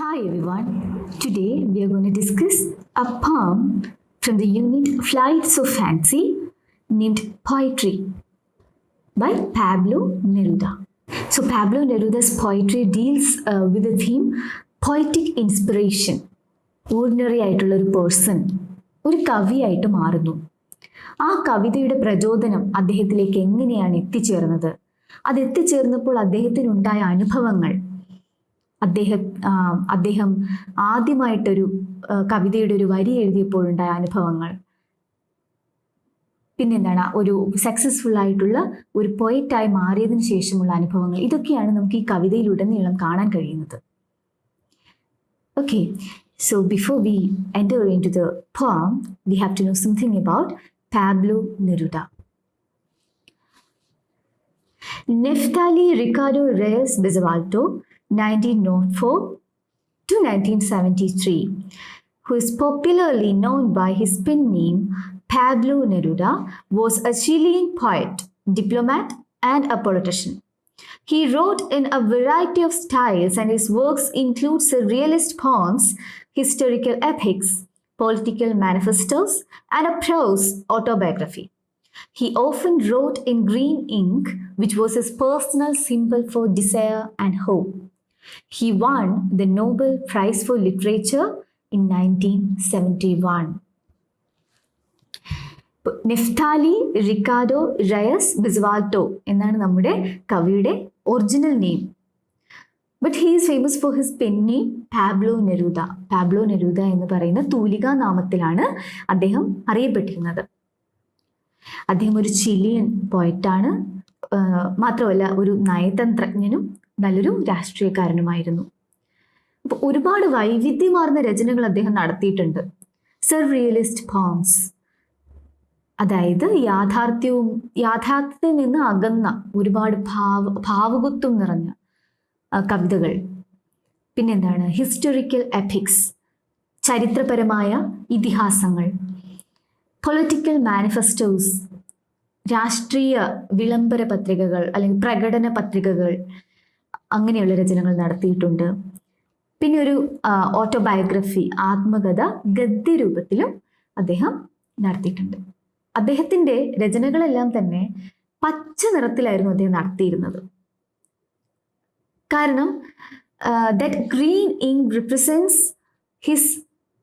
Hi everyone. Today we are going to discuss a poem from the unit Flights of Fancy named Poetry by Pablo Neruda. So Pablo Neruda's poetry deals with the theme poetic inspiration. Ordinary ആയിട്ടുള്ള ഒരു person ഒരു കവിയായിട്ട് മാറുന്നു. ആ കവിതയുടെ പ്രചോദനം അദ്ദേഹത്തിലേക്ക് എങ്ങനെയാണ് എത്തിച്ചേർന്നത്, അത് എത്തിച്ചേർന്നപ്പോൾ അദ്ദേഹത്തിനുണ്ടായ അനുഭവങ്ങൾ, അദ്ദേഹം ആദ്യമായിട്ടൊരു കവിതയുടെ ഒരു വരി എഴുതിയപ്പോഴുണ്ടായ അനുഭവങ്ങൾ, പിന്നെന്താണ് ഒരു സക്സസ്ഫുൾ ആയിട്ടുള്ള ഒരു പോയറ്റായി മാറിയതിനു ശേഷമുള്ള അനുഭവങ്ങൾ, ഇതൊക്കെയാണ് നമുക്ക് ഈ കവിതയിലുടനീളം കാണാൻ കഴിയുന്നത്. Okay, so before we enter into the poem, we have to know something about Pablo Neruda. Neftali Ricardo Reyes Basualto, 1904 to 1973, who is popularly known by his pen name Pablo Neruda, was a Chilean poet, diplomat, and a politician. He wrote in a variety of styles, and his works include surrealist poems, historical epics, political manifestos, and a prose autobiography. He often wrote in green ink, which was his personal symbol for desire and hope. He won the Nobel Prize for Literature in 1971. Neftali Ricardo Reyes Basoalto എന്നാണ് നമ്മുടെ കവിയുടെ original name. But he is famous for his pen name Pablo Neruda. Pablo Neruda എന്ന് പറയുന്ന തൂലികാ നാമത്തിലാണ് അദ്ദേഹം അറിയപ്പെട്ടിരുന്നത്. അദ്ദേഹം ഒരു Chilean പോയറ്റാണ്, മാത്രമല്ല ഒരു നയതന്ത്രജ്ഞനും നല്ലൊരു രാഷ്ട്രീയക്കാരനുമായിരുന്നു. അപ്പോൾ ഒരുപാട് വൈവിധ്യമാർന്ന രചനകൾ അദ്ദേഹം നടത്തിയിട്ടുണ്ട്. സർറിയലിസ്റ്റ് പോംസ്, അതായത് യാഥാർത്ഥ്യത്തിൽ നിന്ന് അകന്ന ഒരുപാട് ഭാവുകത്വം നിറഞ്ഞ കവിതകൾ. പിന്നെന്താണ് ഹിസ്റ്റോറിക്കൽ എപ്പിക്സ്, ചരിത്രപരമായ ഇതിഹാസങ്ങൾ, പൊളിറ്റിക്കൽ മാനിഫെസ്റ്റോസ്, രാഷ്ട്രീയ വിളംബര പത്രികകൾ അല്ലെങ്കിൽ പ്രകടന പത്രികകൾ, അങ്ങനെയുള്ള രചനകൾ നടത്തിയിട്ടുണ്ട്. പിന്നെ ഒരു ഓട്ടോബയോഗ്രഫി, ആത്മകഥ ഗദ്യരൂപത്തിലും അദ്ദേഹം നടത്തിയിട്ടുണ്ട്. അദ്ദേഹത്തിൻ്റെ രചനകളെല്ലാം തന്നെ പച്ച നിറത്തിലായിരുന്നു അദ്ദേഹം നടത്തിയിരുന്നത്. കാരണം that green ink represents his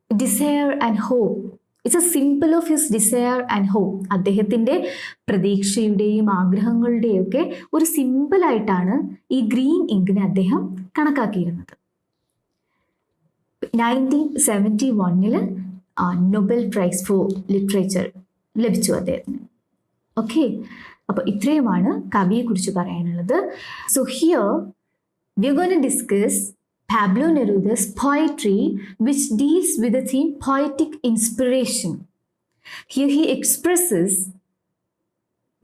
desire and hope. It's a symbol of his desire and hope. അദ്ദേഹത്തിൻ്റെ പ്രതീക്ഷയുടെയും ആഗ്രഹങ്ങളുടെയും ഒക്കെ ഒരു സിംബലായിട്ടാണ് ഈ ഗ്രീൻ ഇങ്കിനെ അദ്ദേഹം കണക്കാക്കിയിരുന്നത്. 1971 നൊബൽ പ്രൈസ് ഫോർ ലിറ്ററേച്ചർ ലഭിച്ചു അദ്ദേഹത്തിന്. ഓക്കെ, അപ്പോൾ ഇത്രയുമാണ് കവിയെക്കുറിച്ച് പറയാനുള്ളത്. So here we are going to discuss Pablo Neruda's poetry, which deals with the theme poetic inspiration. Here he expresses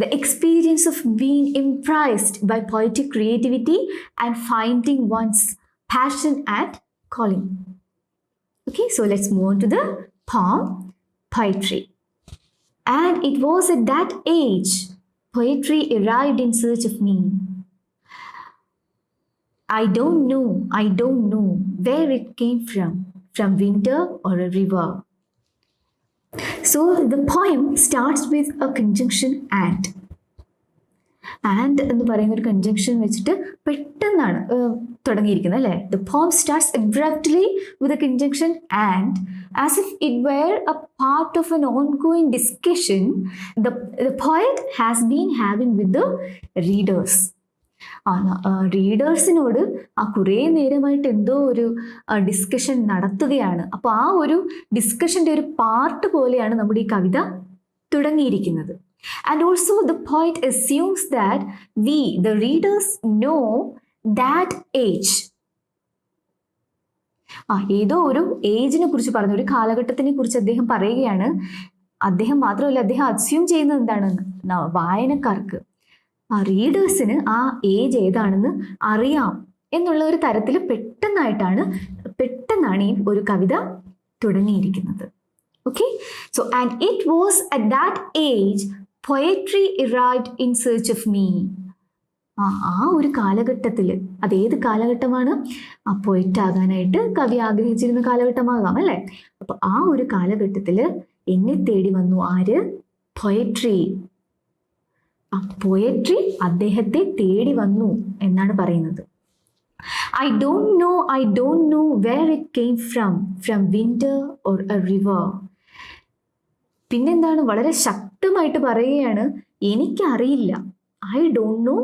the experience of being impressed by poetic creativity and finding one's passion and calling. Okay, so let's move on to the poem Poetry. And it was at that age poetry arrived in search of me. I don't know where it came from winter or a river. So the poem starts with a conjunction and എന്ന് പറയുന്ന ഒരു conjunction വെച്ചിട്ട് പെട്ടെന്നാണ് തുടങ്ങിയിരിക്കുന്നത് അല്ലേ. The poem starts abruptly with a conjunction and, as if it were a part of an ongoing discussion the poet has been having with the readers. റീഡേഴ്സിനോട് കുറേ നേരമായിട്ട് എന്തോ ഒരു ഡിസ്കഷൻ നടത്തുകയാണ്. അപ്പോൾ ആ ഒരു ഡിസ്കഷൻ്റെ ഒരു പാർട്ട് പോലെയാണ് നമ്മുടെ ഈ കവിത തുടങ്ങിയിരിക്കുന്നത്. And also the poet assumes that we, the readers, know that age. ഏതോ ഒരു ഏജിനെ കുറിച്ച് പറഞ്ഞു, ഒരു കാലഘട്ടത്തിനെ കുറിച്ച് അദ്ദേഹം പറയുകയാണ്. അദ്ദേഹം മാത്രമല്ല, അദ്ദേഹം അസ്യൂം ചെയ്യുന്നത് എന്താണ്, വായനക്കാർക്ക്, റീഡേഴ്സിന് ആ ഏജ് ഏതാണെന്ന് അറിയാം എന്നുള്ള ഒരു തരത്തിൽ പെട്ടെന്നാണ് ഈ ഒരു കവിത തുടങ്ങിയിരിക്കുന്നത്. Okay, so and it was at that age poetry arrived in search of me. ആ ഒരു കാലഘട്ടത്തിൽ, അതേത് കാലഘട്ടമാണ്? ആ പോയിറ്റ് ആകാനായിട്ട് കവി ആഗ്രഹിച്ചിരുന്ന കാലഘട്ടമാകാം അല്ലേ? അപ്പൊ ആ ഒരു കാലഘട്ടത്തിൽ എന്നെ തേടി വന്നു ആര്? പോയട്രി. ആ പോയട്രി അദ്ദേഹത്തെ തേടി വന്നു എന്നാണ് പറയുന്നത്. I don't know where it came from winter or a river. പിന്നെന്താണ്? വളരെ ശക്തമായിട്ട് പറയുകയാണ്, എനിക്കറിയില്ല. I don't know.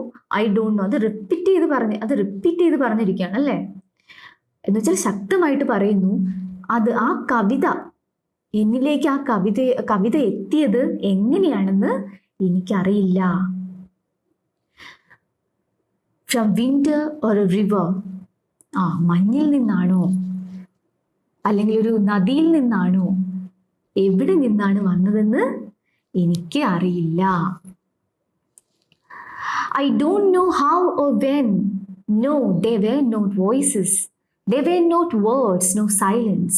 അത് റിപ്പീറ്റ് ചെയ്ത് പറഞ്ഞിരിക്കുകയാണ് അല്ലേ? എന്ന് വെച്ചാൽ ശക്തമായിട്ട് പറയുന്നു, അത് ആ കവിത എന്നിലേക്ക്, ആ കവിത എത്തിയത് എങ്ങനെയാണെന്ന് എനിക്കറിയില്ല. From winter or A river, മഞ്ഞിൽ നിന്നാണോ അല്ലെങ്കിൽ ഒരു നദിയിൽ നിന്നാണോ, എവിടെ നിന്നാണ് വന്നതെന്ന് എനിക്ക് അറിയില്ല. I don't know how or when. No, there were no voices. There were not words, no silence.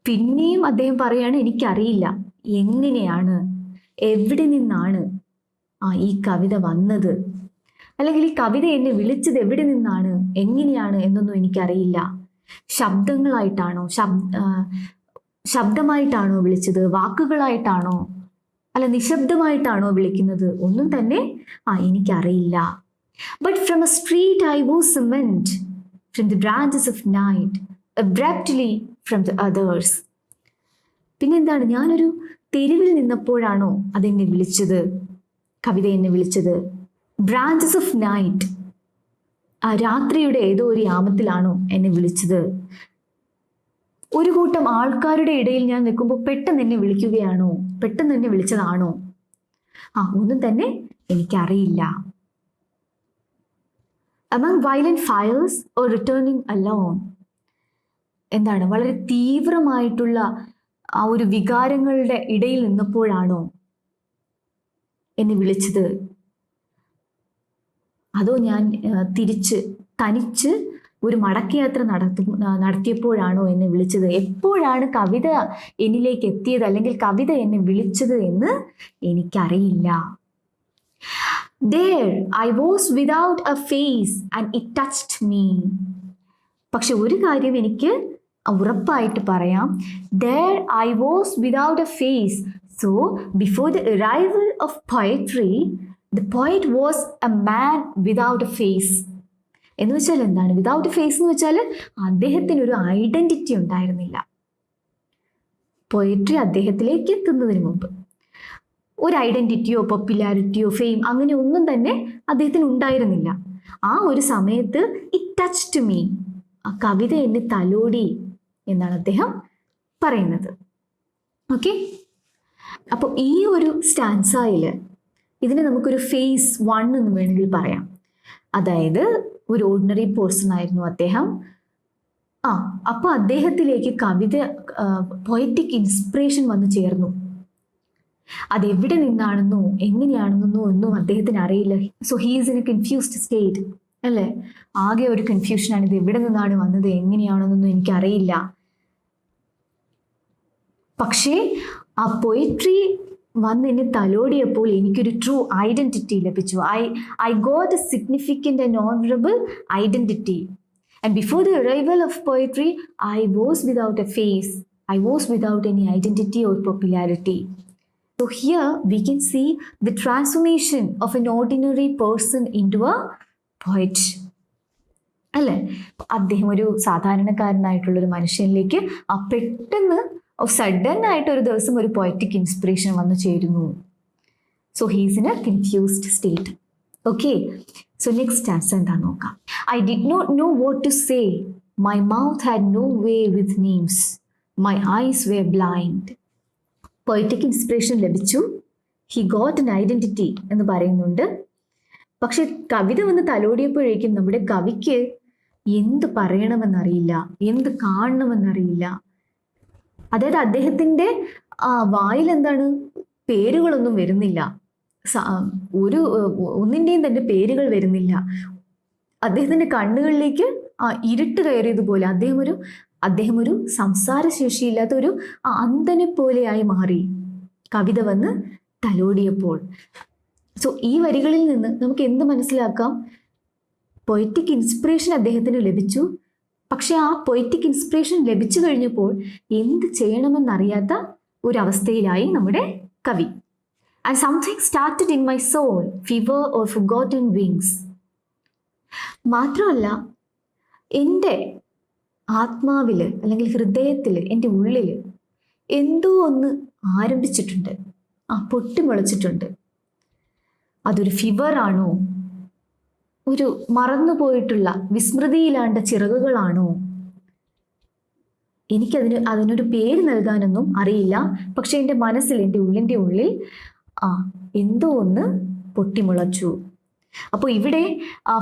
പിന്നെയും അദ്ദേഹം പറയാണ്, എനിക്കറിയില്ല എങ്ങനെയാണ്, എവിടെ നിന്നാണ് ഈ കവിത വന്നത്, അല്ലെങ്കിൽ ഈ കവിത എന്നെ വിളിച്ചത് എവിടെ നിന്നാണ്, എങ്ങനെയാണ് എന്നൊന്നും എനിക്കറിയില്ല. ശബ്ദങ്ങളായിട്ടാണോ, ശബ്ദമായിട്ടാണോ വിളിച്ചത്, വാക്കുകളായിട്ടാണോ, അല്ല നിശബ്ദമായിട്ടാണോ വിളിക്കുന്നത്, ഒന്നും തന്നെ എനിക്കറിയില്ല. But from a street I was summoned, from the branches of night, abruptly from the others. പിന്നെന്താണ്? ഞാനൊരു തെരുവിൽ നിന്നപ്പോഴാണോ അതെന്നെ വിളിച്ചത്, കവിത എന്നെ വിളിച്ചത്? ബ്രാഞ്ചസ് ഓഫ് നൈറ്റ്, ആ രാത്രിയുടെ ഏതോ ഒരു യാമത്തിലാണോ എന്നെ വിളിച്ചത്? ഒരു കൂട്ടം ആൾക്കാരുടെ ഇടയിൽ ഞാൻ നിൽക്കുമ്പോൾ പെട്ടെന്ന് എന്നെ വിളിക്കുകയാണോ, പെട്ടെന്ന് എന്നെ വിളിച്ചതാണോ? ഒന്നും തന്നെ എനിക്കറിയില്ല. Among violent fires or returning alone. എന്താണ്? വളരെ തീവ്രമായിട്ടുള്ള ആ ഒരു വികാരങ്ങളുടെ ഇടയിൽ നിന്നപ്പോഴാണോ എന്നെ വിളിച്ചത്? അതോ ഞാൻ തനിച്ച് ഒരു മടക്കയാത്ര നടത്തിയപ്പോഴാണോ എന്നെ വിളിച്ചത്? എപ്പോഴാണ് കവിത എന്നിലേക്ക് എത്തിയത്, അല്ലെങ്കിൽ കവിത എന്നെ വിളിച്ചത് എന്ന് എനിക്കറിയില്ല. There I was without a face and it touched me. പക്ഷെ ഒരു കാര്യം എനിക്ക് ഉറപ്പായിട്ട് പറയാം, there I was without a face. So before the arrival of poetry, the poet was a man without a face. എന്ന് വെച്ചാൽ എന്താണ് വിതൗട്ട് എ ഫേസ് എന്ന് വെച്ചാൽ? അദ്ദേഹത്തിന് ഒരു ഐഡന്റിറ്റി ഉണ്ടായിരുന്നില്ല. പോയട്രി അദ്ദേഹത്തിലേക്ക് എത്തുന്നതിന് മുമ്പ് ഒരു ഐഡന്റിറ്റിയോ പോപ്പുലാരിറ്റിയോ ഫെയിം അങ്ങനെ ഒന്നും തന്നെ അദ്ദേഹത്തിന് ഉണ്ടായിരുന്നില്ല. ആ ഒരു സമയത്ത് ഇറ്റ് ടച്ച്ഡ് മീ, ആ കവിത എന്നെ തലോടി എന്നാണ് അദ്ദേഹം പറയുന്നത്. ഓക്കെ, അപ്പോൾ ഈ ഒരു സ്റ്റാൻസായിൽ ഇതിനെ നമുക്കൊരു ഫേസ് 1 എന്ന് വേണമെങ്കിൽ പറയാം. അതായത് ഒരു ഓർഡിനറി പേഴ്സൺ ആയിരുന്നു അദ്ദേഹം. അപ്പോൾ അദ്ദേഹത്തിലേക്ക് കവിത, പൊയറ്റിക് ഇൻസ്പിറേഷൻ വന്നു ചേർന്നു. അതെവിടെ നിന്നാണെന്നോ എങ്ങനെയാണെന്നോ ഒന്നും അദ്ദേഹത്തിന് അറിയില്ല. So he's in a confused state അല്ലേ? ആകെ ഒരു കൺഫ്യൂഷനാണ്, ഇത് എവിടെ നിന്നാണ് വന്നത്, എങ്ങനെയാണെന്നൊന്നും എനിക്കറിയില്ല. പക്ഷേ ആ പൊയട്രി വന്ന് എന്നെ തലോടിയപ്പോൾ എനിക്കൊരു ട്രൂ ഐഡന്റിറ്റി ലഭിച്ചു. I got a significant and honourable identity. And before the arrival of poetry I was without a face, I was without any identity or popularity. So here we can see the transformation of an ordinary person into a poet. അല്ലേ? അദ്ദേഹം ഒരു സാധാരണക്കാരനായിട്ടുള്ളൊരു മനുഷ്യനിലേക്ക് പെട്ടെന്ന് sudden ആയിട്ട് ഒരു ദിവസം ഒരു poetic inspiration വന്നു ചേരുന്നു. So he's in a confused state. Okay, so next answer എന്താ നോക്കാം. I did not know what to say, my mouth had no way with names, my eyes were blind. Poetic inspiration ലഭിച്ചു, he got an identity എന്ന് പറയുന്നുണ്ട്. പക്ഷെ കവിത വന്ന് തലോടിയപ്പോഴേക്കും നമ്മുടെ കവിക്ക് എന്ത് പറയണമെന്നറിയില്ല, എന്ത് കാണണമെന്നറിയില്ല. അതായത് അദ്ദേഹത്തിൻ്റെ വായിൽ എന്താണ്, പേരുകളൊന്നും വരുന്നില്ല, ഒന്നിൻ്റെയും തന്നെ പേരുകൾ വരുന്നില്ല. അദ്ദേഹത്തിൻ്റെ കണ്ണുകളിലേക്ക് ഇരുട്ട് കയറിയതുപോലെ അദ്ദേഹം ഒരു സംസാരശേഷിയില്ലാത്ത ഒരു അന്ധനെ പോലെയായി മാറി കവിത വന്ന് തലോടിയപ്പോൾ. സോ ഈ വരികളിൽ നിന്ന് നമുക്ക് എന്ത് മനസ്സിലാക്കാം? പൊയറ്റിക് ഇൻസ്പിറേഷൻ അദ്ദേഹത്തിന് ലഭിച്ചു. പക്ഷെ ആ പൊയറ്റിക് ഇൻസ്പിറേഷൻ ലഭിച്ചു കഴിഞ്ഞപ്പോൾ എന്ത് ചെയ്യണമെന്നറിയാത്ത ഒരവസ്ഥയിലായി നമ്മുടെ കവി. And something started in my soul, fever or forgotten wings. മാത്രമല്ല, എൻ്റെ ആത്മാവിൽ അല്ലെങ്കിൽ ഹൃദയത്തിൽ, എൻ്റെ ഉള്ളിൽ എന്തോ ഒന്ന് ആരംഭിച്ചിട്ടുണ്ട്, പൊട്ടിമുളച്ചിട്ടുണ്ട്. അതൊരു ഫീവറാണോ, ഒരു മറന്നുപോയിട്ടുള്ള വിസ്മൃതിയിലാണ്ട ചിറകുകളാണോ? അതിനൊരു പേര് നൽകാനൊന്നും അറിയില്ല. പക്ഷെ എൻ്റെ മനസ്സിൽ, എൻ്റെ ഉള്ളിൻ്റെ ഉള്ളിൽ എന്തോ ഒന്ന് പൊട്ടിമുളച്ചു. അപ്പോൾ ഇവിടെ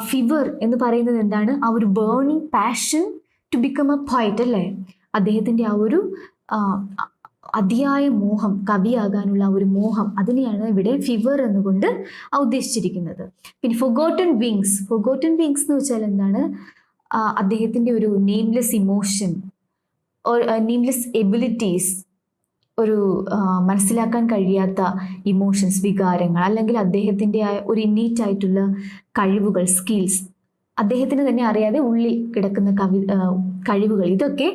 ഫീവർ എന്ന് പറയുന്നത് എന്താണ്? ആ ഒരു burning passion to become a poet അല്ലേ? അദ്ദേഹത്തിൻ്റെ ആ ഒരു അതിയായ മോഹം, കവിയാകാനുള്ള ഒരു മോഹം, അതിനെയാണ് ഇവിടെ ഫീവർ എന്നുകൊണ്ട് ഉദ്ദേശിച്ചിരിക്കുന്നത്. പിന്നെ ഫൊർഗോട്ടൺ വിങ്സ് എന്ന് വെച്ചാൽ എന്താണ്? അദ്ദേഹത്തിൻ്റെ ഒരു നെയിംലെസ് ഇമോഷൻ, നെയിംലെസ് എബിലിറ്റീസ്, ഒരു മനസ്സിലാക്കാൻ കഴിയാത്ത ഇമോഷൻസ്, വികാരങ്ങൾ, അല്ലെങ്കിൽ അദ്ദേഹത്തിൻ്റെ ഒരു ഇന്നീറ്റ് ആയിട്ടുള്ള കഴിവുകൾ, സ്കിൽസ്, അദ്ദേഹത്തിന് തന്നെ അറിയാതെ ഉള്ളിൽ കിടക്കുന്ന കഴിവുകൾ, ഇതൊക്കെ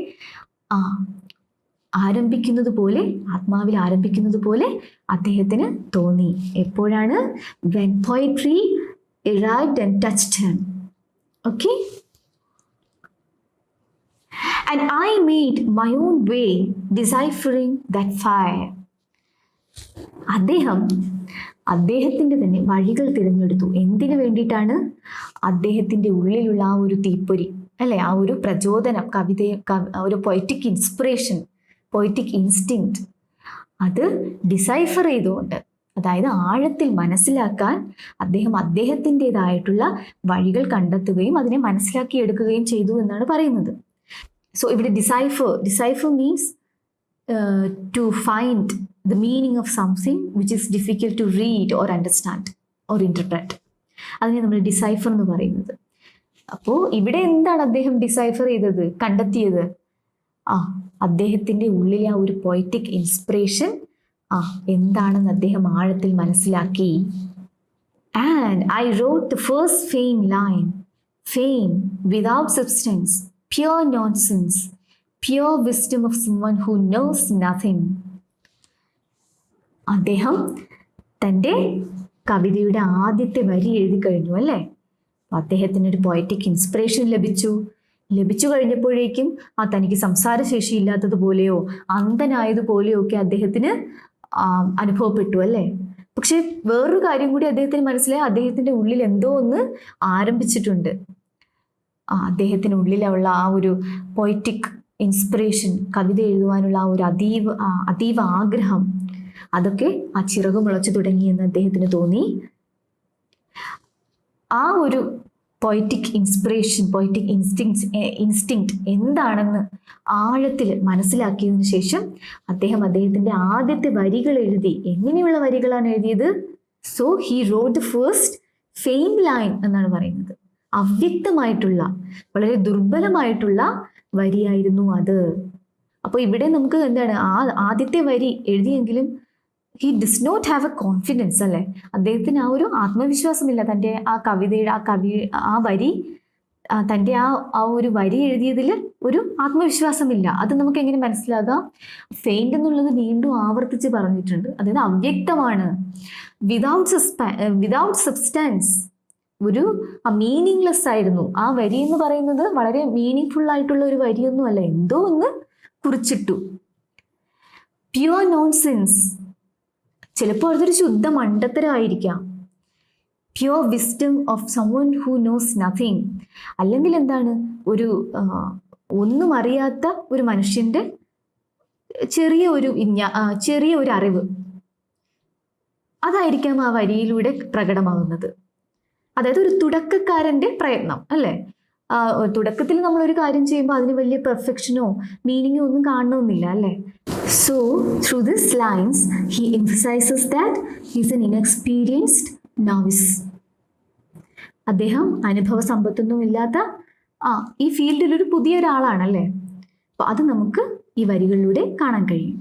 ആരംഭിക്കുന്നത് പോലെ, ആത്മാവിൽ ആരംഭിക്കുന്നത് പോലെ അദ്ദേഹത്തിന് തോന്നി. എപ്പോഴാണ്? when poetry arrived and touched him. Okay? And I made my own way deciphering that fire. അദ്ദേഹത്തിൻ്റെ തന്നെ വഴികൾ തിരഞ്ഞെടുത്തു. എന്തിനു വേണ്ടിയിട്ടാണ്? അദ്ദേഹത്തിൻ്റെ ഉള്ളിലുള്ള ആ ഒരു തീപ്പൊരി അല്ലെ, ആ ഒരു പ്രചോദനം, ഒരു പൊയറ്റിക് ഇൻസ്പിറേഷൻ, പൊയറ്റിക് ഇൻസ്റ്റിങ്ക്റ്റ്, അത് ഡിസൈഫർ ചെയ്തുകൊണ്ട്, അതായത് ആഴത്തിൽ മനസ്സിലാക്കാൻ അദ്ദേഹത്തിൻ്റെതായിട്ടുള്ള വഴികൾ കണ്ടെത്തുകയും അതിനെ മനസ്സിലാക്കിയെടുക്കുകയും ചെയ്തു എന്നാണ് പറയുന്നത്. സോ ഇവിടെ decipher means to find the meaning of something which is difficult to read or understand or interpret. അതിനെ നമ്മൾ ഡിസൈഫർ എന്ന് പറയുന്നത്. അപ്പോൾ ഇവിടെ എന്താണ് അദ്ദേഹം ഡിസൈഫർ ചെയ്തത്, കണ്ടെത്തിയത്? അദ്ദേഹത്തിൻ്റെ ഉള്ളിലെ ആ ഒരു പൊയറ്റിക് ഇൻസ്പിറേഷൻ എന്താണെന്ന് അദ്ദേഹം ആഴത്തിൽ മനസ്സിലാക്കി. And I wrote the first fame line, fame without substance, pure nonsense, pure wisdom of someone who knows nothing. അദ്ദേഹം തൻ്റെ കവിതയുടെ ആദ്യത്തെ വരി എഴുതി കഴിഞ്ഞു അല്ലേ? അദ്ദേഹത്തിന് ഒരു പൊയറ്റിക് ഇൻസ്പിറേഷൻ ലഭിച്ചു കഴിഞ്ഞപ്പോഴേക്കും തനിക്ക് സംസാരശേഷി ഇല്ലാത്തതുപോലെയോ അന്ധനായതുപോലെയോ ഒക്കെ അദ്ദേഹത്തിന് അനുഭവപ്പെട്ടു അല്ലേ? പക്ഷെ വേറൊരു കാര്യം കൂടി അദ്ദേഹത്തിന് മനസ്സിലായി, അദ്ദേഹത്തിൻ്റെ ഉള്ളിൽ എന്തോ ഒന്ന് ആരംഭിച്ചിട്ടുണ്ട്. അദ്ദേഹത്തിന് ഉള്ളിലുള്ള ആ ഒരു പൊയറ്റിക് ഇൻസ്പിറേഷൻ, കവിത എഴുതുവാനുള്ള ആ ഒരു അതീവ ആഗ്രഹം, അതൊക്കെ ചിറകു മുളച്ചു തുടങ്ങിയെന്ന് അദ്ദേഹത്തിന് തോന്നി. ആ ഒരു പൊയറ്റിക് ഇൻസ്പിറേഷൻ, പൊയറ്റിക് ഇൻസ്റ്റിങ്ക്റ്റ് എന്താണെന്ന് ആഴത്തിൽ മനസ്സിലാക്കിയതിനു ശേഷം അദ്ദേഹത്തിൻ്റെ ആദ്യത്തെ വരികൾ എഴുതി. എങ്ങനെയുള്ള വരികളാണ് എഴുതിയത്? So he wrote the first fame line എന്നാണ് പറയുന്നത്. അവ്യക്തമായിട്ടുള്ള, വളരെ ദുർബലമായിട്ടുള്ള വരിയായിരുന്നു അത്. അപ്പോൾ ഇവിടെ നമുക്ക് എന്താണ്, ആദ്യത്തെ വരി എഴുതിയെങ്കിലും he does not have a confidence അല്ലേ? അദ്ദേഹത്തിന് ആ ഒരു ആത്മവിശ്വാസമില്ല. തൻ്റെ ആ കവിതയുടെ വരി, തൻ്റെ ആ ഒരു വരി എഴുതിയതിൽ ഒരു ആത്മവിശ്വാസമില്ല. അത് നമുക്ക് എങ്ങനെ മനസ്സിലാകാം? ഫെയിൻറ്റ് എന്നുള്ളത് വീണ്ടും ആവർത്തിച്ച് പറഞ്ഞിട്ടുണ്ട്. അതായത് അവ്യക്തമാണ്, വിതൗട്ട് സബ്സ്റ്റാൻസ്, ഒരു മീനിങ്ലെസ് ആയിരുന്നു. ആ വരി എന്ന് പറയുന്നത് വളരെ മീനിങ് ഫുൾ ആയിട്ടുള്ള ഒരു വരിയൊന്നും അല്ല, എന്തോ ഒന്ന് കുറിച്ചിട്ടു. പ്യുവർ നോൺസെൻസ്, ചിലപ്പോൾ അതൊരു ശുദ്ധ മണ്ടത്തരമായിരിക്കാം. Pure wisdom of someone who knows nothing, അല്ലെങ്കിൽ എന്താണ്, ഒന്നും അറിയാത്ത ഒരു മനുഷ്യൻ്റെ ചെറിയ ഒരു അറിവ്, അതായിരിക്കാം ആ വരിയിലൂടെ പ്രകടമാകുന്നത്. അതായത് ഒരു തുടക്കക്കാരൻ്റെ പ്രയത്നം അല്ലേ? തുടക്കത്തിൽ നമ്മളൊരു കാര്യം ചെയ്യുമ്പോൾ അതിന് വലിയ പെർഫെക്ഷനോ മീനിങ്ങോ ഒന്നും കാണണമെന്നില്ല അല്ലേ? So, through these lines, he emphasizes that he is an inexperienced novice. അദ്ദേഹം അനുഭവ സമ്പത്തൊന്നും ഇല്ലാത്ത ഈ ഫീൽഡിൽ ഒരു പുതിയ ഒരാളാണല്ലേ? അപ്പോൾ അത് നമുക്ക് ഈ വരികളിലൂടെ കാണാൻ കഴിയും.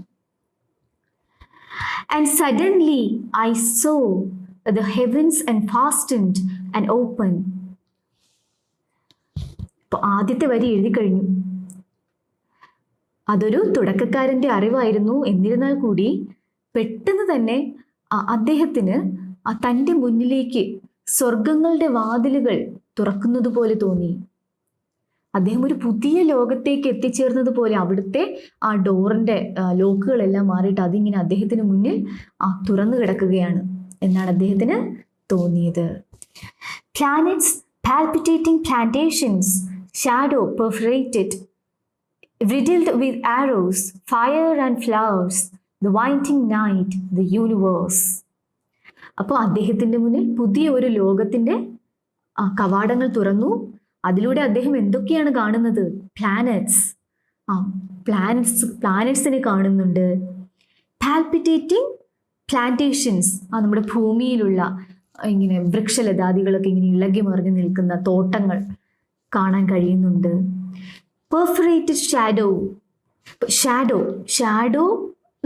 And suddenly I saw the heavens and fastened and opened. അപ്പോൾ ആദ്യത്തെ വരി എഴുതി കഴിഞ്ഞു. അതൊരു തുടക്കക്കാരൻ്റെ അറിവായിരുന്നു. എന്നിരുന്നാൽ കൂടി പെട്ടെന്ന് തന്നെ അദ്ദേഹത്തിന് തൻ്റെ മുന്നിലേക്ക് സ്വർഗങ്ങളുടെ വാതിലുകൾ തുറക്കുന്നത് പോലെ തോന്നി. അദ്ദേഹം ഒരു പുതിയ ലോകത്തേക്ക് എത്തിച്ചേർന്നത് പോലെ അവിടുത്തെ ആ ഡോറിൻ്റെ ലോക്കുകളെല്ലാം മാറിയിട്ട് അതിങ്ങനെ അദ്ദേഹത്തിന് മുന്നിൽ തുറന്നു കിടക്കുകയാണ് എന്നാണ് അദ്ദേഹത്തിന് തോന്നിയത്. Planets, palpitating plantations, shadow perforated, riddled with arrows, fire and flowers, the winding night, the universe. അപ്പോൾ അദ്ദേഹത്തിൻ്റെ മുന്നിൽ പുതിയ ഒരു ലോകത്തിൻ്റെ കവാടങ്ങൾ തുറന്നു. അതിലൂടെ അദ്ദേഹം എന്തൊക്കെയാണ് കാണുന്നത്? പ്ലാനറ്റ്സിനെ കാണുന്നുണ്ട്. പാൽപിറ്റേറ്റിംഗ് പ്ലാന്റേഷൻസ്, നമ്മുടെ ഭൂമിയിലുള്ള ഇങ്ങനെ വൃക്ഷലതാദികളൊക്കെ ഇങ്ങനെ ഇളകി മറിഞ്ഞു നിൽക്കുന്ന തോട്ടങ്ങൾ കാണാൻ കഴിയുന്നുണ്ട്. പെർഫറേറ്റഡ് ഷാഡോ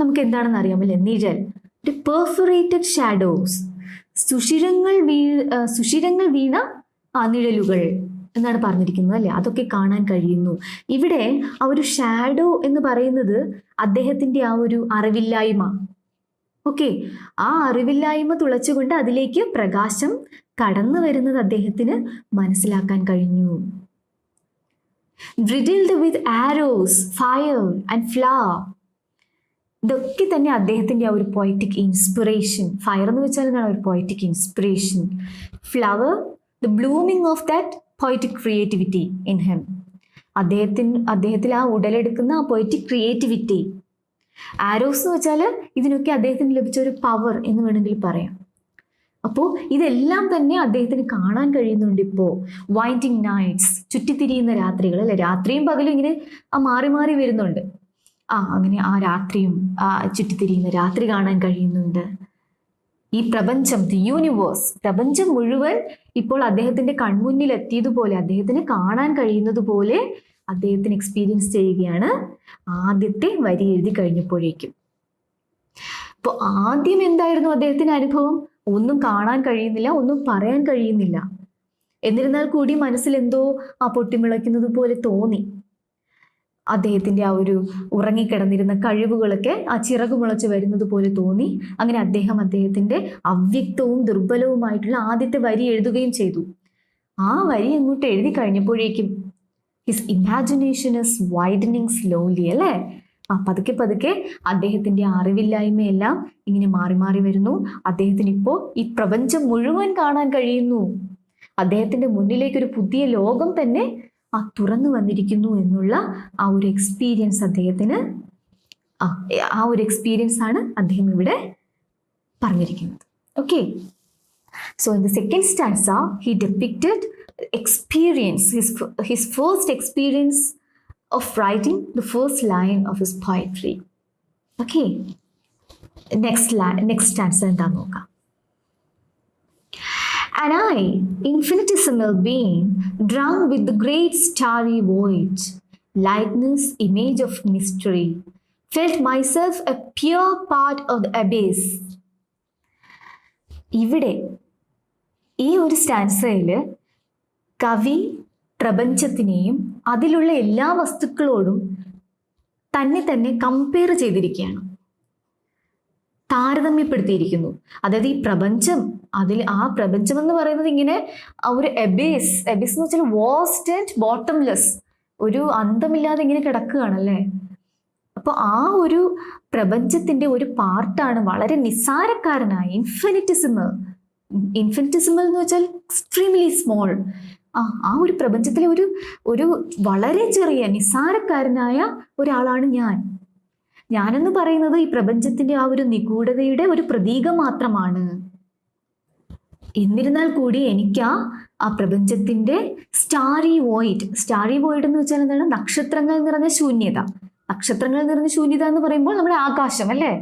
നമുക്ക് എന്താണെന്ന് അറിയാമല്ലേ? നിഴൽ. പെർഫറേറ്റഡ് ഷാഡോസ്, സുഷിരങ്ങൾ വീണ നിഴലുകൾ എന്നാണ് പറഞ്ഞിരിക്കുന്നത് അല്ലേ? അതൊക്കെ കാണാൻ കഴിയുന്നു. ഇവിടെ ആ ഒരു ഷാഡോ എന്ന് പറയുന്നത് അദ്ദേഹത്തിൻ്റെ ആ ഒരു അറിവില്ലായ്മ. ഓക്കെ, ആ അറിവില്ലായ്മ തുളച്ചുകൊണ്ട് അതിലേക്ക് പ്രകാശം കടന്നു വരുന്നത് അദ്ദേഹത്തിന് മനസ്സിലാക്കാൻ കഴിഞ്ഞു. riddled with arrows, fire and flower. ഇതൊക്കെ തന്നെ അദ്ദേഹത്തിൻ്റെ ആ ഒരു പോയറ്റിക് ഇൻസ്പിറേഷൻ. ഫയർ എന്ന് വെച്ചാൽ എന്താണ്? ഒരു poetic inspiration. Flower, the blooming of that poetic creativity in him. അദ്ദേഹത്തിൽ ആ ഉടലെടുക്കുന്ന ആ പോയറ്റിക് ക്രിയേറ്റിവിറ്റി. ആരോസ് എന്ന് വെച്ചാൽ ഇതിനൊക്കെ അദ്ദേഹത്തിന് ലഭിച്ച ഒരു പവർ എന്ന് വേണമെങ്കിൽ പറയാം. അപ്പോൾ ഇതെല്ലാം തന്നെ അദ്ദേഹത്തിന് കാണാൻ കഴിയുന്നുണ്ട്. ഇപ്പോൾ വൈൻഡിങ് നൈറ്റ്സ്, ചുറ്റിത്തിരിയുന്ന രാത്രികൾ അല്ലെ? രാത്രിയും പകലും ഇങ്ങനെ മാറി മാറി വരുന്നുണ്ട്. അങ്ങനെ ആ രാത്രിയും ചുറ്റിത്തിരിയുന്ന രാത്രി കാണാൻ കഴിയുന്നുണ്ട്. ഈ പ്രപഞ്ചം, ദി യൂണിവേഴ്സ്, പ്രപഞ്ചം മുഴുവൻ ഇപ്പോൾ അദ്ദേഹത്തിന്റെ കൺമുന്നിൽ എത്തിയതുപോലെ, അദ്ദേഹത്തിന് കാണാൻ കഴിയുന്നത് പോലെ അദ്ദേഹത്തിന് എക്സ്പീരിയൻസ് ചെയ്യുകയാണ് ആദ്യത്തെ വരി എഴുതി കഴിഞ്ഞപ്പോഴേക്കും. അപ്പോൾ ആദ്യം എന്തായിരുന്നു അദ്ദേഹത്തിന്റെ അനുഭവം? ഒന്നും കാണാൻ കഴിയുന്നില്ല, ഒന്നും പറയാൻ കഴിയുന്നില്ല. എന്നിരുന്നാൽ കൂടി മനസ്സിൽ എന്തോ പൊട്ടിമിളയ്ക്കുന്നത് പോലെ തോന്നി. അദ്ദേഹത്തിൻ്റെ ആ ഒരു ഉറങ്ങിക്കിടന്നിരുന്ന കഴിവുകളൊക്കെ ചിറകു മുളച്ച് വരുന്നത് പോലെ തോന്നി. അങ്ങനെ അദ്ദേഹത്തിൻ്റെ അവ്യക്തവും ദുർബലവുമായിട്ടുള്ള ആദ്യത്തെ വരി എഴുതുകയും ചെയ്തു. ആ വരി അങ്ങോട്ട് എഴുതി കഴിഞ്ഞപ്പോഴേക്കും his imagination is widening slowly അല്ലേ? പതുക്കെ പതുക്കെ അദ്ദേഹത്തിൻ്റെ അറിവില്ലായ്മയെല്ലാം ഇങ്ങനെ മാറി മാറി വരുന്നു. അദ്ദേഹത്തിന് ഇപ്പോൾ ഈ പ്രപഞ്ചം മുഴുവൻ കാണാൻ കഴിയുന്നു. അദ്ദേഹത്തിൻ്റെ മുന്നിലേക്ക് ഒരു പുതിയ ലോകം തന്നെ തുറന്നു വന്നിരിക്കുന്നു എന്നുള്ള ആ ഒരു എക്സ്പീരിയൻസ് അദ്ദേഹത്തിന്, ആ ഒരു എക്സ്പീരിയൻസ് ആണ് അദ്ദേഹം ഇവിടെ പറഞ്ഞിരിക്കുന്നത്. Okay, so in the second stanza he depicted experience, his first experience of writing the first line of his poetry. Okay, next stanza എന്താ നോക്കാം. And I, infinitesimal being, drunk with the great starry void, likeness, image of mystery, felt myself a pure part of the abyss. ഇവിടെ ഈ ഒരു സ്റ്റാൻസയിൽ കവി പ്രപഞ്ചത്തിനെയും അതിലുള്ള എല്ലാ വസ്തുക്കളോടും തന്നെ compare ചെയ്തിരിക്കുകയാണ്, താരതമ്യപ്പെടുത്തിയിരിക്കുന്നു. അതായത് ഈ പ്രപഞ്ചം, ആ പ്രപഞ്ചം എന്ന് പറയുന്നത് ഇങ്ങനെ ഒരു എബേസ് എന്ന് വെച്ചാൽ വാസ്റ്റ് ആൻഡ് ബോട്ടംലെസ്, ഒരു അന്തമില്ലാതെ ഇങ്ങനെ കിടക്കുകയാണല്ലേ. അപ്പോൾ ആ ഒരു പ്രപഞ്ചത്തിൻ്റെ ഒരു പാർട്ടാണ് വളരെ നിസ്സാരക്കാരനായ ഇൻഫിനിറ്റിസിമൽ എന്ന് വെച്ചാൽ എക്സ്ട്രീംലി സ്മോൾ. ആ ഒരു പ്രപഞ്ചത്തിലെ ഒരു വളരെ ചെറിയ നിസ്സാരക്കാരനായ ഒരാളാണ് ഞാനെന്ന് പറയുന്നത് ഈ പ്രപഞ്ചത്തിന്റെ ആ ഒരു നിഗൂഢതയുടെ ഒരു പ്രതീകം മാത്രമാണ്. എന്നിരുന്നാൽ കൂടി എനിക്ക് ആ പ്രപഞ്ചത്തിന്റെ സ്റ്റാറി വോയിഡ് എന്ന് വെച്ചാൽ എന്താണ്? നക്ഷത്രങ്ങൾ നിറഞ്ഞ ശൂന്യത. നക്ഷത്രങ്ങൾ നിറഞ്ഞ ശൂന്യത എന്ന് പറയുമ്പോൾ നമ്മുടെ ആകാശം അല്ലേ?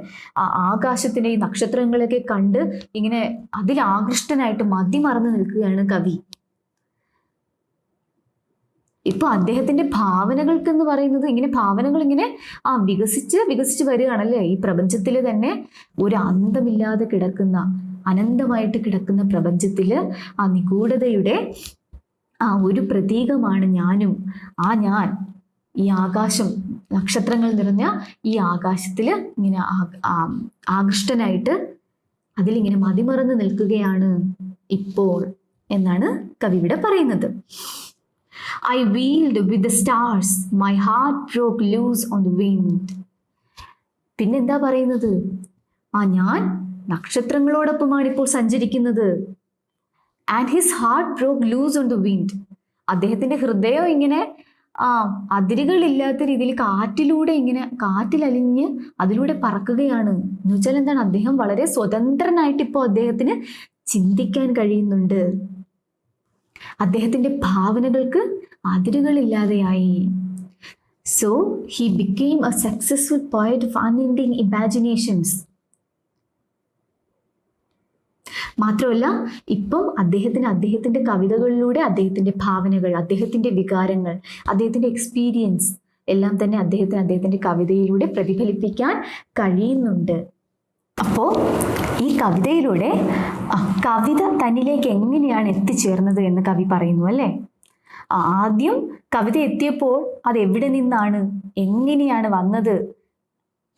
ആ ആകാശത്തിന്റെ ഈ നക്ഷത്രങ്ങളൊക്കെ കണ്ട് ഇങ്ങനെ അതിൽ ആകൃഷ്ടനായിട്ട് മതിമറന്ന് നിൽക്കുകയാണ് കവി. ഇപ്പൊ അദ്ദേഹത്തിന്റെ ഭാവനകൾക്ക് എന്ന് പറയുന്നത് ഇങ്ങനെ ഭാവനകൾ ഇങ്ങനെ വികസിച്ച് വരികയാണല്ലേ. ഈ പ്രപഞ്ചത്തിൽ തന്നെ ഒരു അന്തമില്ലാതെ കിടക്കുന്ന അനന്തമായിട്ട് കിടക്കുന്ന പ്രപഞ്ചത്തിൽ ആ നിഗൂഢതയുടെ ആ ഒരു പ്രതീകമാണ് ഞാനും. ഞാൻ ഈ ആകാശം, നക്ഷത്രങ്ങൾ നിറഞ്ഞ ഈ ആകാശത്തിൽ ഇങ്ങനെ ആകൃഷ്ടനായിട്ട് അതിലിങ്ങനെ മതിമറന്ന് നിൽക്കുകയാണ് ഇപ്പോൾ എന്നാണ് കവി ഇവിടെ പറയുന്നത്. I wheeled with the stars, my heart broke loose on the wind. പിന്നെന്താ പറയുന്നത്? ഞാൻ നക്ഷത്രങ്ങളോടൊപ്പമാണ് ഇപ്പോൾ സഞ്ചരിക്കുന്നത്. And his heart broke loose on the wind. അദ്ദേഹത്തിന്റെ ഹൃദയം ഇങ്ങനെ അതിരുകളില്ലാത്ത രീതിയിൽ കാറ്റിലൂടെ ഇങ്ങനെ കാറ്റിലലിഞ്ഞ് അതിലൂടെ പറക്കുകയാണ്. എന്ന് വെച്ചാൽ എന്താണ്? അദ്ദേഹം വളരെ സ്വതന്ത്രനായിട്ട് ഇപ്പോൾ അദ്ദേഹത്തിന് ചിന്തിക്കാൻ കഴിയുന്നുണ്ട്. അദ്ദേഹത്തിന്റെ ഭാവനകൾക്ക് അതിരുകളില്ലാതെയായി. So he became a successful poet of unending imaginations. മാത്രമല്ല, ഇപ്പം അദ്ദേഹത്തിന്റെ കവിതകളിലൂടെ അദ്ദേഹത്തിന്റെ ഭാവനകൾ, അദ്ദേഹത്തിന്റെ വികാരങ്ങൾ, അദ്ദേഹത്തിന്റെ എക്സ്പീരിയൻസ് എല്ലാം തന്നെ അദ്ദേഹത്തിന്റെ കവിതയിലൂടെ പ്രതിഫലിപ്പിക്കാൻ കഴിയുന്നുണ്ട്. അപ്പോൾ ഈ കവിതയിലൂടെ കവിത തന്നിലേക്ക് എങ്ങനെയാണ് എത്തിച്ചേർന്നത് എന്ന് കവി പറയുന്നു അല്ലേ? ആദ്യം കവിത എത്തിയപ്പോൾ അത് എവിടെ നിന്നാണ്, എങ്ങനെയാണ് വന്നത്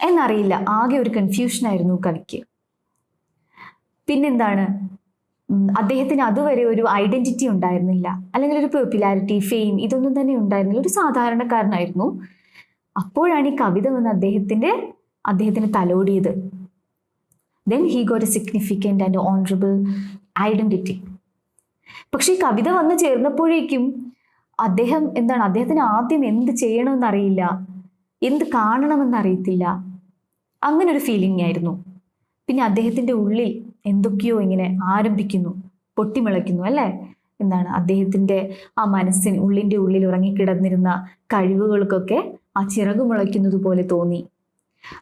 എന്നറിയില്ല. ആകെ ഒരു കൺഫ്യൂഷനായിരുന്നു കവിക്ക്. പിന്നെന്താണ്, അദ്ദേഹത്തിന് അതുവരെ ഒരു ഐഡന്റിറ്റി ഉണ്ടായിരുന്നില്ല, അല്ലെങ്കിൽ ഒരു പോപ്പുലാരിറ്റി, ഫെയിം, ഇതൊന്നും തന്നെ ഉണ്ടായിരുന്നില്ല. ഒരു സാധാരണക്കാരനായിരുന്നു. അപ്പോഴാണ് ഈ കവിത വന്ന് അദ്ദേഹത്തിന് തലോടിയത്. Then he got a significant and honorable identity. പക്ഷെ ഈ കവിത വന്ന് ചേർന്നപ്പോഴേക്കും അദ്ദേഹത്തിന് ആദ്യം എന്ത് ചെയ്യണമെന്നറിയില്ല, എന്ത് കാണണമെന്നറിയത്തില്ല. അങ്ങനെ ഒരു ഫീലിംഗ് ആയിരുന്നു. പിന്നെ അദ്ദേഹത്തിന്റെ ഉള്ളിൽ എന്തൊക്കെയോ ഇങ്ങനെ ആരംഭിക്കുന്നു, പൊട്ടിമുളയ്ക്കുന്നു അല്ലേ? അദ്ദേഹത്തിന്റെ ആ മനസ്സിന് ഉള്ളിന്റെ ഉള്ളിൽ ഉറങ്ങിക്കിടന്നിരുന്ന കഴിവുകൾക്കൊക്കെ ആ ചിറക് മുളയ്ക്കുന്നത് പോലെ തോന്നി.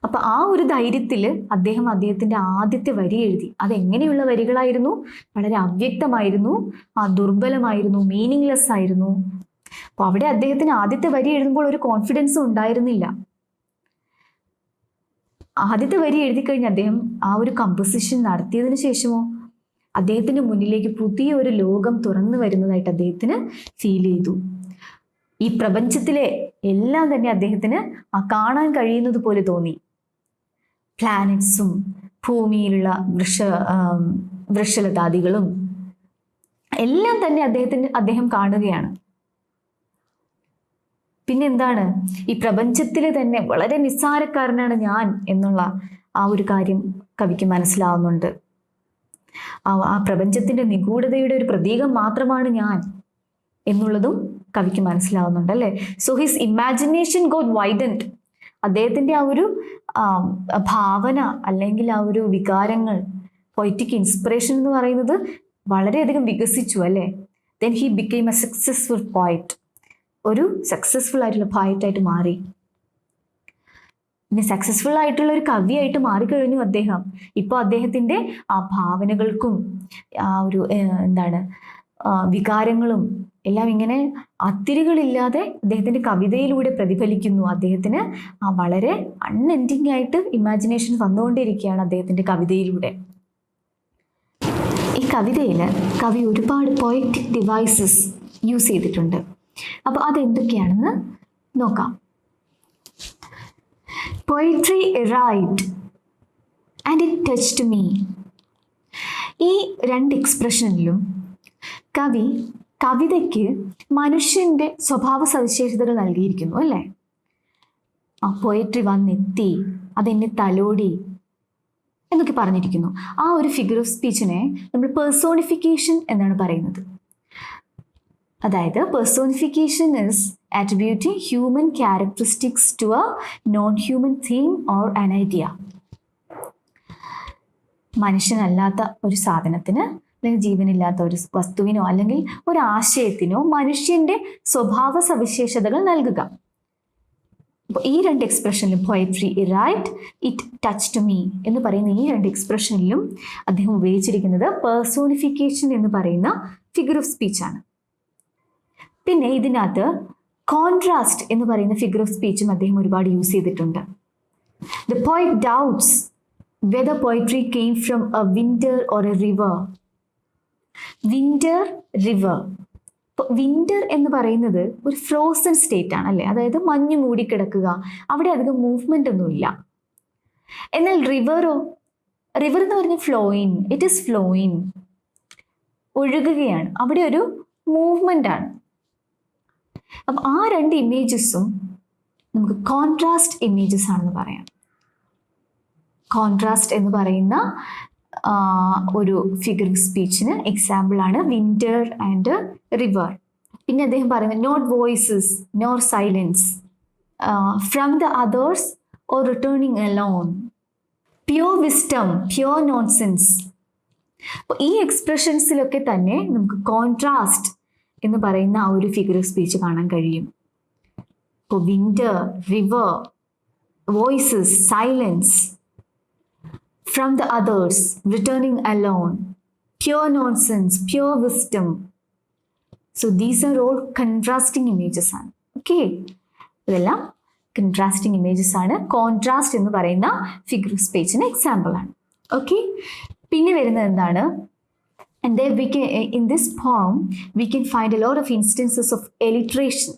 അപ്പൊ ആ ഒരു ധൈര്യത്തിൽ അദ്ദേഹത്തിന്റെ ആദ്യത്തെ വരി എഴുതി. അതെങ്ങനെയുള്ള വരികളായിരുന്നു? വളരെ അവ്യക്തമായിരുന്നു, ദുർബലമായിരുന്നു, മീനിങ്ലെസ് ആയിരുന്നു. അപ്പൊ അവിടെ അദ്ദേഹത്തിന് ആദ്യത്തെ വരി എഴുതുമ്പോൾ ഒരു കോൺഫിഡൻസും ഉണ്ടായിരുന്നില്ല. ആദ്യത്തെ വരി എഴുതി കഴിഞ്ഞ് അദ്ദേഹം ആ ഒരു കമ്പോസിഷൻ നടത്തിയതിനു ശേഷമോ അദ്ദേഹത്തിന്റെ മുന്നിലേക്ക് പുതിയ ഒരു ലോകം തുറന്നു വരുന്നതായിട്ട് അദ്ദേഹത്തിന് ഫീൽ ചെയ്തു. ഈ പ്രപഞ്ചത്തിലെ എല്ലാം തന്നെ അദ്ദേഹത്തിന് കാണാൻ കഴിയുന്നത് പോലെ തോന്നി. പ്ലാനറ്റ്സും ഭൂമിയിലുള്ള വൃക്ഷലതാദികളും എല്ലാം തന്നെ അദ്ദേഹം കാണുകയാണ്. പിന്നെന്താണ്, ഈ പ്രപഞ്ചത്തിലെ തന്നെ വളരെ നിസ്സാരക്കാരനാണ് ഞാൻ എന്നുള്ള ആ ഒരു കാര്യം കവിക്ക് മനസ്സിലാവുന്നുണ്ട്. ആ പ്രപഞ്ചത്തിന്റെ നിഗൂഢതയുടെ ഒരു പ്രതീകം മാത്രമാണ് ഞാൻ എന്നുള്ളതും കവിക്ക് മനസ്സിലാവുന്നുണ്ട് അല്ലേ? So his imagination got widened. അദ്ദേഹത്തിന്റെ ആ ഒരു ഭാവന അല്ലെങ്കിൽ ആ ഒരു വികാരങ്ങൾ, പൊയറ്റിക് ഇൻസ്പിറേഷൻ എന്ന് പറയുന്നത് വളരെയധികം വികസിച്ചു അല്ലേ? Then he became a successful poet. ഒരു സക്സസ്ഫുൾ ആയിട്ടുള്ള പോയറ്റായിട്ട് മാറി. പിന്നെ സക്സസ്ഫുൾ ആയിട്ടുള്ള ഒരു കവിയായിട്ട് മാറിക്കഴിഞ്ഞു അദ്ദേഹം. ഇപ്പോൾ അദ്ദേഹത്തിന്റെ ആ ഭാവനകൾക്കും ആ ഒരു വികാരങ്ങളും എല്ലാം ഇങ്ങനെ അതിരുകളില്ലാതെ അദ്ദേഹത്തിന്റെ കവിതയിലൂടെ പ്രതിഫലിക്കുന്നു. അദ്ദേഹത്തിന് വളരെ അൺഎൻഡിങ് ആയിട്ട് ഇമാജിനേഷൻ വന്നുകൊണ്ടിരിക്കുകയാണ് അദ്ദേഹത്തിന്റെ കവിതയിലൂടെ. ഈ കവിതയിൽ കവി ഒരുപാട് പോയറ്റിക് ഡിവൈസസ് യൂസ് ചെയ്തിട്ടുണ്ട്. അപ്പോൾ അതെന്തൊക്കെയാണെന്ന് നോക്കാം. Poetry arrived and it touched me. ഈ രണ്ട് എക്സ്പ്രഷനിലും കവിതയ്ക്ക് മനുഷ്യന്റെ സ്വഭാവ സവിശേഷതകൾ നൽകിയിരിക്കുന്നു അല്ലേ? പോയട്രി വന്നെത്തി, അതെന്നെ തലോടി എന്നൊക്കെ പറഞ്ഞിരിക്കുന്നു. ആ ഒരു ഫിഗർ ഓഫ് സ്പീച്ചിനെ നമ്മൾ പേഴ്സോണിഫിക്കേഷൻ എന്നാണ് പറയുന്നത്. അതായത് personification is attributing human characteristics to a non-human thing or an idea. മനുഷ്യനല്ലാത്ത ഒരു സാധനത്തിന് അല്ലെങ്കിൽ ജീവനില്ലാത്ത ഒരു വസ്തുവിനോ അല്ലെങ്കിൽ ഒരു ആശയത്തിനോ മനുഷ്യന്റെ സ്വഭാവ സവിശേഷതകൾ നൽകുക. അപ്പോൾ ഈ രണ്ട് എക്സ്പ്രഷനിലും poetry arrived, it touched me എന്ന് പറയുന്ന ഈ രണ്ട് എക്സ്പ്രഷനിലും അദ്ദേഹം ഉപയോഗിച്ചിരിക്കുന്നത് പേഴ്സോണിഫിക്കേഷൻ എന്ന് പറയുന്ന ഫിഗർ ഓഫ് സ്പീച്ച് ആണ്. പിന്നെ ഇതിനകത്ത് കോൺട്രാസ്റ്റ് എന്ന് പറയുന്ന ഫിഗർ ഓഫ് സ്പീച്ചും അദ്ദേഹം ഒരുപാട് യൂസ് ചെയ്തിട്ടുണ്ട്. The poet doubts whether poetry came from a winter or a river. Winter river. ഇപ്പോൾ വിന്റർ എന്ന് പറയുന്നത് ഒരു ഫ്രോസൺ സ്റ്റേറ്റ് ആണ് അല്ലേ, അതായത് മഞ്ഞ് മൂടിക്കിടക്കുക, അവിടെ അധികം മൂവ്മെന്റ് ഒന്നുമില്ല. എന്നാൽ റിവറോ, റിവർ എന്ന് പറഞ്ഞാൽ ഫ്ലോയിങ്, ഇറ്റ് ഈസ് ഫ്ലോയിങ്, ഒഴുകുകയാണ്, അവിടെ ഒരു മൂവ്മെന്റ് ആണ്. അപ്പം ആ രണ്ട് ഇമേജസും നമുക്ക് കോൺട്രാസ്റ്റ് ഇമേജസ് ആണെന്ന് പറയാം. കോൺട്രാസ്റ്റ് എന്ന് പറയുന്ന ഒരു ഫിഗർ സ്പീച്ചിന് എക്സാമ്പിൾ ആണ് വിന്റർ ആൻഡ് റിവർ. പിന്നെ അദ്ദേഹം പറയുന്നത് not voices nor silence, from the others or returning alone, pure wisdom pure nonsense. അപ്പോൾ ഈ എക്സ്പ്രഷൻസിലൊക്കെ തന്നെ നമുക്ക് കോൺട്രാസ്റ്റ് എന്ന് പറയുന്ന ആ ഒരു ഫിഗർ സ്പീച്ച് കാണാൻ കഴിയും. ഇപ്പോൾ winter, river, voices, silence, from the others, returning alone, pure nonsense, pure wisdom. So these are all contrasting images ആണ്. ഓക്കെ, ഇതെല്ലാം കൺട്രാസ്റ്റിംഗ് ഇമേജസ് ആണ്. കോൺട്രാസ്റ്റ് എന്ന് പറയുന്ന ഫിഗർ സ്പീച്ചിന് എക്സാമ്പിൾ ആണ്. ഓക്കെ, പിന്നെ വരുന്നത് എന്താണ്? And then we can, in this poem we can find a lot of instances of alliteration.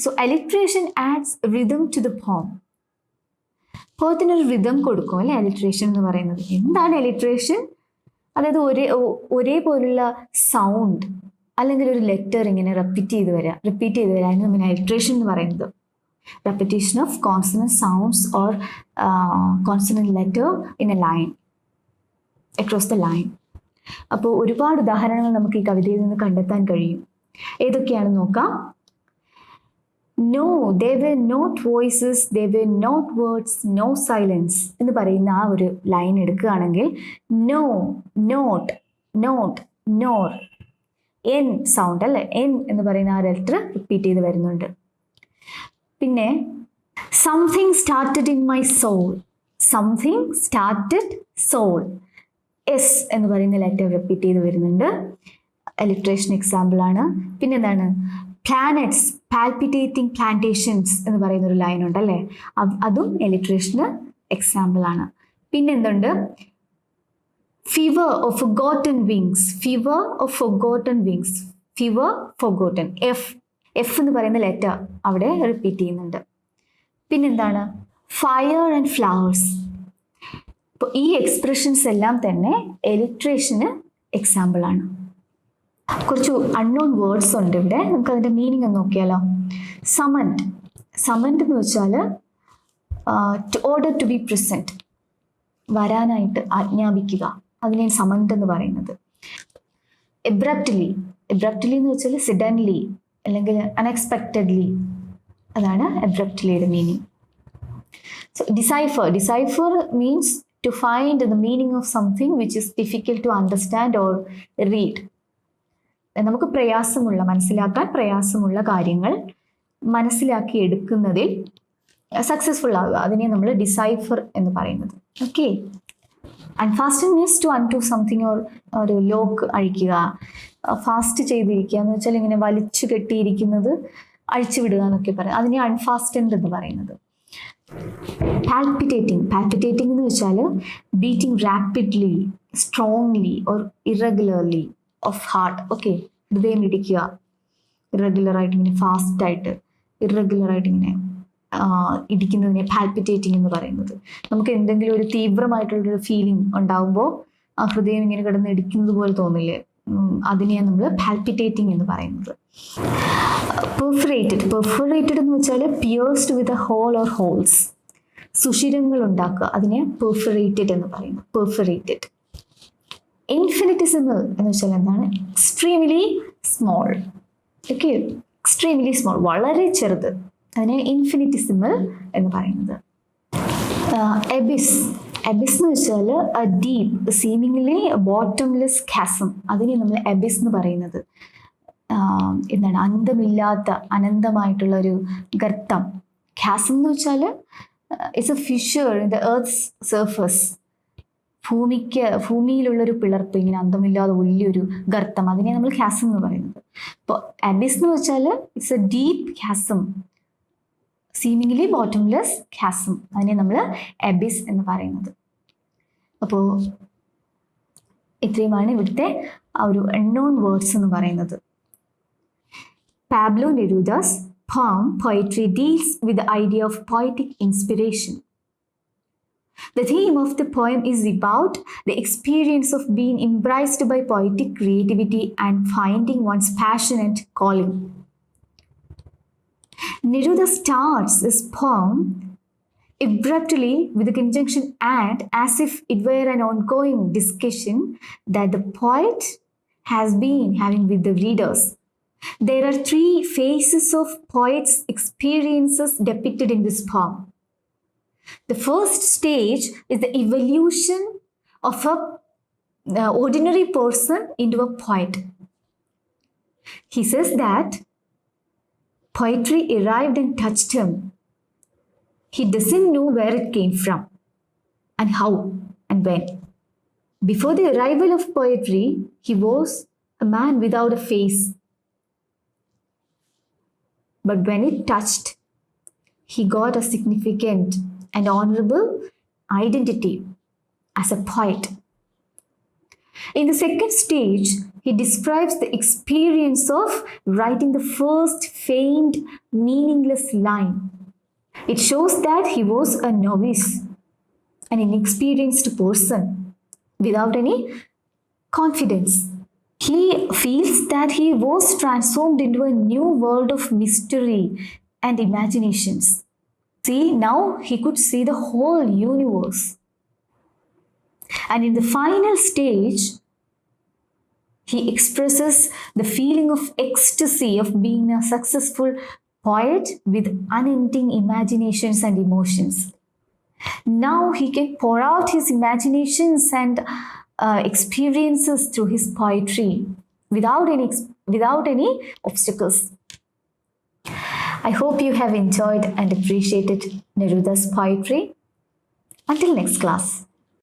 So alliteration adds rhythm to the poem. പോയത്തിനൊരു റിതം കൊടുക്കും അല്ലേ അലിട്രേഷൻ എന്ന് പറയുന്നത്. എന്താണ് അലിട്രേഷൻ? അതായത് ഒരേപോലുള്ള സൗണ്ട് അല്ലെങ്കിൽ ഒരു ലെറ്റർ ഇങ്ങനെ റിപ്പീറ്റ് ചെയ്ത് വരിക, അതിന് നമ്മൾ അലിട്രേഷൻ എന്ന് പറയുന്നത്. Repetition of consonant sounds or consonant letter in A line, across the line. അപ്പോൾ ഒരുപാട് ഉദാഹരണങ്ങൾ നമുക്ക് ഈ കവിതയിൽ നിന്ന് കണ്ടെത്താൻ കഴിയും. ഏതൊക്കെയാണെന്ന് നോക്കാം. No, there were not voices, there were not words, no silence എന്ന് പറയുന്ന ആ ഒരു ലൈൻ എടുക്കുകയാണെങ്കിൽ no, not, not, nor, n sound അല്ലേ, n എന്ന് പറയുന്ന ആ ലെറ്റർ റിപ്പീറ്റ് ചെയ്ത് വരുന്നുണ്ട്. പിന്നെ something started in my soul, something started soul, s എന്ന് പറയുന്ന ലെറ്റർ റിപ്പീറ്റ് ചെയ്ത് വരുന്നുണ്ട്, അലിട്രേഷൻ എക്സാമ്പിൾ ആണ്. പിന്നെ എന്താണ്? പ്ലാനറ്റ്സ് പാൽപിറ്റേറ്റിംഗ് പ്ലാന്റേഷൻസ് എന്ന് പറയുന്ന ഒരു ലൈൻ ഉണ്ടല്ലേ, അതും എലിട്രേഷന് എക്സാമ്പിൾ ആണ്. പിന്നെ എന്തുണ്ട്? Fever of forgotten wings, fever of forgotten wings, fever forgotten, F എന്ന് പറയുന്ന ലെറ്റർ അവിടെ റിപ്പീറ്റ് ചെയ്യുന്നുണ്ട്. പിന്നെന്താണ്? Fire and flowers. അപ്പോൾ ഈ എക്സ്പ്രഷൻസ് എല്ലാം തന്നെ എലിട്രേഷന് എക്സാമ്പിൾ ആണ്. കുറച്ച് അൺനോൺ വേർഡ്സ് ഉണ്ട് ഇവിടെ, നമുക്ക് അതിൻ്റെ മീനിങ് ഒന്ന് നോക്കിയാലോ. സമൻഡ്, സമൻഡ് എന്ന് വെച്ചാൽ to order to be present, വരാനായിട്ട് ആജ്ഞാപിക്കുക, അതിനെ സമൻഡ് എന്ന് പറയുന്നത്. എബ്രപ്റ്റ്ലി, എബ്രപ്റ്റ്ലി എന്ന് വെച്ചാൽ സിഡൻലി അല്ലെങ്കിൽ അൺഎക്സ്പെക്റ്റഡ്ലി, അതാണ് എബ്രപ്റ്റ്ലിയുടെ meaning. So decipher, decipher means to find the meaning of something which is difficult to understand or read. നമുക്ക് മനസ്സിലാക്കാൻ പ്രയാസമുള്ള കാര്യങ്ങൾ മനസ്സിലാക്കി എടുക്കുന്നതിൽ സക്സസ്ഫുൾ ആവുക, അതിനെ നമ്മൾ ഡിസൈഫർ എന്ന് പറയുന്നത്. Okay, unfasten means to undo something, ഒരു ലോക്ക് അഴിക്കുക, ഫാസ്റ്റ് ചെയ്തിരിക്കുക എന്ന് വെച്ചാൽ ഇങ്ങനെ വലിച്ചു കെട്ടിയിരിക്കുന്നത് അഴിച്ചു വിടുക എന്നൊക്കെ പറയാം, അതിനെ അൺഫാസ്റ്റൻഡ് എന്ന് പറയുന്നത്. പാൽപിറ്റേറ്റിംഗ്, പാൽപിറ്റേറ്റിംഗ് എന്ന് വെച്ചാൽ beating rapidly, strongly or irregularly of heart. Okay, ഹൃദയം ഇടിക്കുക, ഇറഗുലറായിട്ട് ഇങ്ങനെ ഫാസ്റ്റായിട്ട് ഇറഗുലറായിട്ട് ഇങ്ങനെ ഇടിക്കുന്നതിനെ പാൽപിറ്റേറ്റിംഗ് എന്ന് പറയുന്നത്. നമുക്ക് എന്തെങ്കിലും ഒരു തീവ്രമായിട്ടുള്ളൊരു ഫീലിംഗ് ഉണ്ടാകുമ്പോൾ ആ ഹൃദയം ഇങ്ങനെ കിടന്ന് ഇടിക്കുന്നത് പോലെ തോന്നില്ലേ, അതിനെയാണ് നമ്മൾ പാൽപിറ്റേറ്റിംഗ് എന്ന് പറയുന്നത്. പെർഫറേറ്റഡ്, പെർഫറേറ്റഡ് എന്ന് വെച്ചാൽ pierced with a hole or holes, സുഷിരങ്ങൾ ഉണ്ടാക്കുക, അതിനെ പെർഫറേറ്റഡ് എന്ന് പറയുന്നു, പെർഫറേറ്റഡ്. ഇൻഫിനിറ്റിസിമൽ എന്ന് വെച്ചാൽ എന്താണ്? Extremely small. Okay, extremely small, വളരെ ചെറുത്, അതിനെ ഇൻഫിനിറ്റിസിമൽ എന്ന് പറയുന്നത്. എബിസ്, എബിസ് എന്ന് വെച്ചാൽ ഡീപ്പ് സീമിംഗ്ലി ബോട്ടംലെസ് ഖാസം, അതിനെ നമ്മൾ എബിസ് എന്ന് പറയുന്നത്. എന്താണ്? അന്തമില്ലാത്ത അനന്തമായിട്ടുള്ള ഒരു ഗർത്തം. ഖാസം എന്ന് വെച്ചാൽ it's a fissure in the earth surface, ഭൂമിയിലുള്ളൊരു പിളർപ്പ്, ഇങ്ങനെ അന്തമില്ലാതെ വലിയൊരു ഗർത്തം, അതിനെ നമ്മൾ ഖാസം എന്ന് പറയുന്നത്. അപ്പോൾ അബിസ് എന്ന് വെച്ചാൽ it's a deep chasm, seemingly bottomless chasm, അതിനെ നമ്മൾ അബിസ് എന്ന് പറയുന്നത്. അപ്പോൾ ഇത്രയുമാണ് ഇവിടുത്തെ ആ ഒരു അൺനോൺ വേർഡ്സ് എന്ന് പറയുന്നത്. Pablo Neruda's poem Poetry deals with the idea of poetic inspiration. The theme of the poem is about the experience of being embraced by poetic creativity and finding one's passion and calling. Neruda starts his poem abruptly with a conjunction and as if it were an ongoing discussion that the poet has been having with the readers. There are 3 phases of poet's experiences depicted in this poem. The first stage is the evolution of a ordinary person into a poet. He says that poetry arrived and touched him. He doesn't know where it came from and how and when. Before the arrival of poetry, he was a man without a face. But when it touched, he got a significant and honorable identity as a poet. In the second stage, he describes the experience of writing the first faint, meaningless line. It shows that he was a novice, an inexperienced person without any confidence. He feels that he was transformed into a new world of mystery and imaginations. See, now he could see the whole universe. And in the final stage, he expresses the feeling of ecstasy of being a successful poet with unending imaginations and emotions. Now he can pour out his imaginations and experiences through his poetry without any obstacles. I hope you have enjoyed and appreciated Neruda's poetry. Until next class.